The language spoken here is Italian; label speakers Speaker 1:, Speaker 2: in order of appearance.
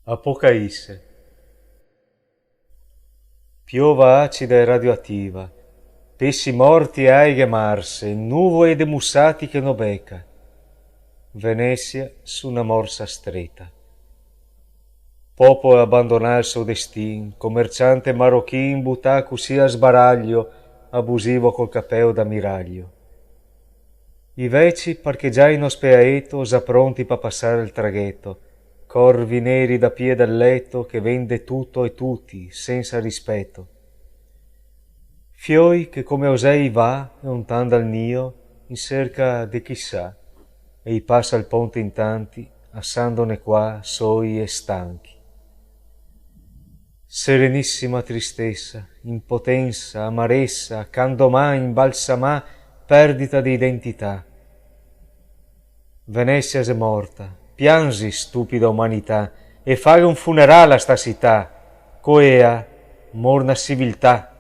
Speaker 1: Apocalisse. Piova acida e radioattiva, pesci morti e aighe marse, nuvole demussati che no beca. Venezia su una morsa stretta. Popolo abbandonà il suo destin, commerciante marocchin buttà così a sbaraglio, abusivo col capeo d'ammiraglio. I veci parcheggiai in ospeaeto, già pronti per passare il traghetto, corvi neri da piede al letto che vende tutto e tutti, senza rispetto. Fioi che come osei va, lontan dal nio, in cerca de chissà, e i passa il ponte in tanti, assandone qua, soi e stanchi. Serenissima tristezza, impotenza, amarezza, candomà, imbalsamà, perdita di identità. Venezia è morta, piangi, stupida umanità, e fai un funerale a sta città, coea, morna civiltà.